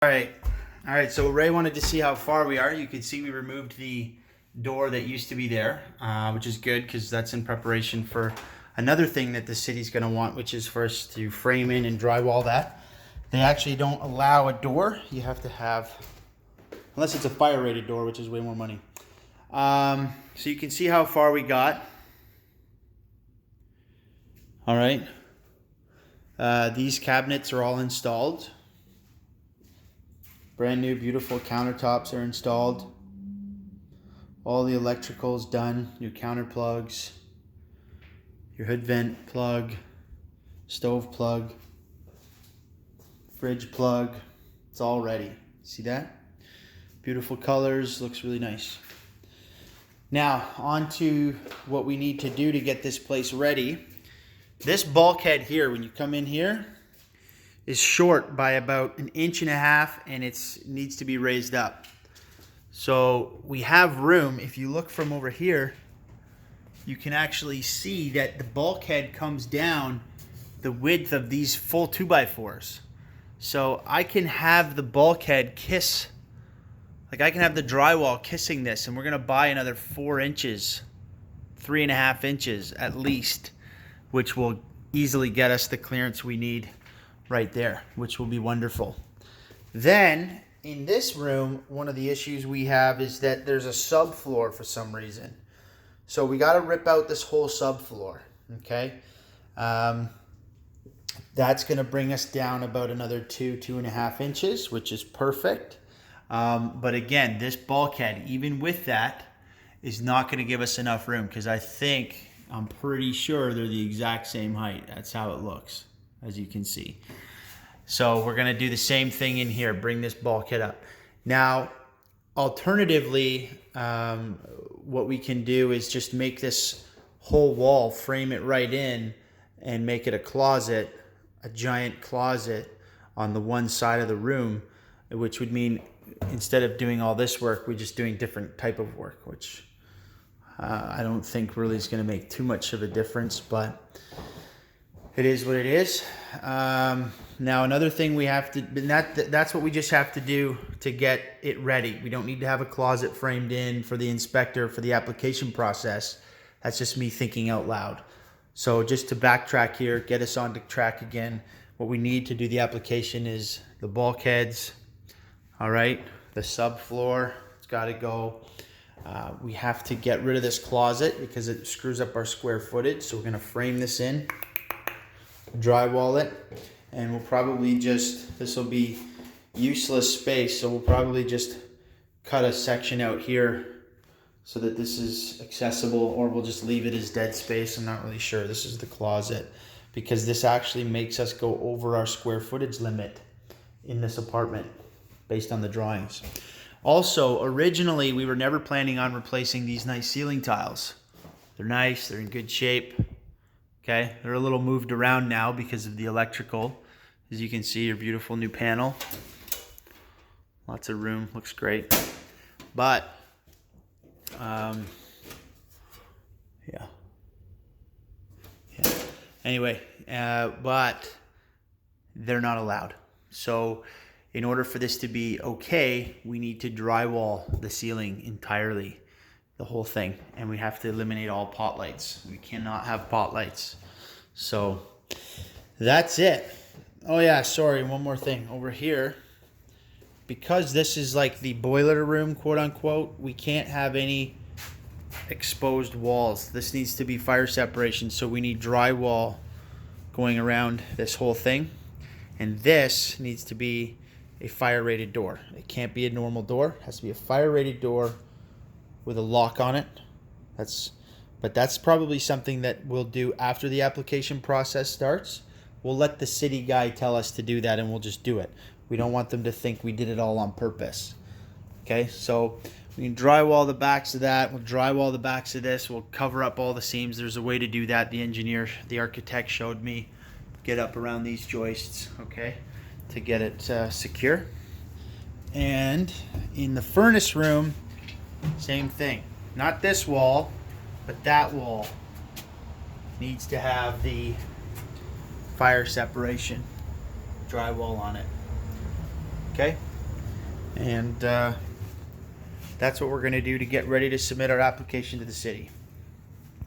All right, so Ray wanted to see how far we are. You can see we removed the door that used to be there, which is good because that's in preparation for another thing that the city's going to want, which is for us to frame in and drywall that. They actually don't allow a door. You have to have, unless it's a fire rated door, which is way more money. So you can see how far we got. All right. These cabinets are all installed. Brand new, beautiful countertops are installed. All the electrical's done. New counter plugs, your hood vent plug, stove plug, fridge plug. It's all ready. See that? Beautiful colors, looks really nice. Now, on to what we need to do to get this place ready. This bulkhead here, when you come in here, is short by about 1.5 inches, and it needs to be raised up. So we have room. If you look from over here, you can actually see that the bulkhead comes down the width of these full 2x4s. So I can have the bulkhead kiss, like I can have the drywall kissing this, and we're gonna buy another 4 inches, 3.5 inches at least, which will easily get us the clearance we need right there, which will be wonderful. Then in this room, one of the issues we have is that there's a subfloor for some reason. So we got to rip out this whole subfloor, okay? That's going to bring us down about another 2.5 inches, which is perfect. But again, this bulkhead, even with that, is not going to give us enough room because I'm pretty sure they're the exact same height. That's how it looks, as you can see. So we're gonna do the same thing in here, bring this bulkhead up. Now, alternatively, what we can do is just make this whole wall, frame it right in, and make it a closet, a giant closet on the one side of the room, which would mean instead of doing all this work, we're just doing different type of work, which I don't think really is gonna make too much of a difference, but it is what it is. Now another thing we have to, that's what we just have to do to get it ready. We don't need to have a closet framed in for the inspector for the application process. That's just me thinking out loud. So just to backtrack here, get us on the track again, what we need to do the application is the bulkheads, all right, the subfloor, it's gotta go. We have to get rid of this closet because it screws up our square footage. So we're gonna frame this in, drywall it, and we'll probably just, this will be useless space, so we'll probably just cut a section out here so that this is accessible, or we'll just leave it as dead space. I'm not really sure. This is the closet because this actually makes us go over our square footage limit in this apartment based on the drawings. Also, originally we were never planning on replacing these nice ceiling tiles. They're nice, they're in good shape. Okay, they're a little moved around now because of the electrical. As you can see, your beautiful new panel. Lots of room, looks great. But, yeah. Anyway, but they're not allowed. So in order for this to be okay, we need to drywall the ceiling entirely. The whole thing, and we have to eliminate all pot lights. We cannot have pot lights. So that's it. Oh yeah, sorry, one more thing over here. Because this is like the boiler room, quote unquote, we can't have any exposed walls. This needs to be fire separation, so we need drywall going around this whole thing. And this needs to be a fire rated door. It can't be a normal door. It has to be a fire rated door with a lock on it. But that's probably something that we'll do after the application process starts. We'll let the city guy tell us to do that, and we'll just do it. We don't want them to think we did it all on purpose. Okay, so we can drywall the backs of that. We'll drywall the backs of this. We'll cover up all the seams. There's a way to do that. The engineer, the architect showed me. Get up around these joists, okay, to get it secure. And in the furnace room, same thing. Not this wall, but that wall needs to have the fire separation drywall on it. Okay? And that's what we're going to do to get ready to submit our application to the city.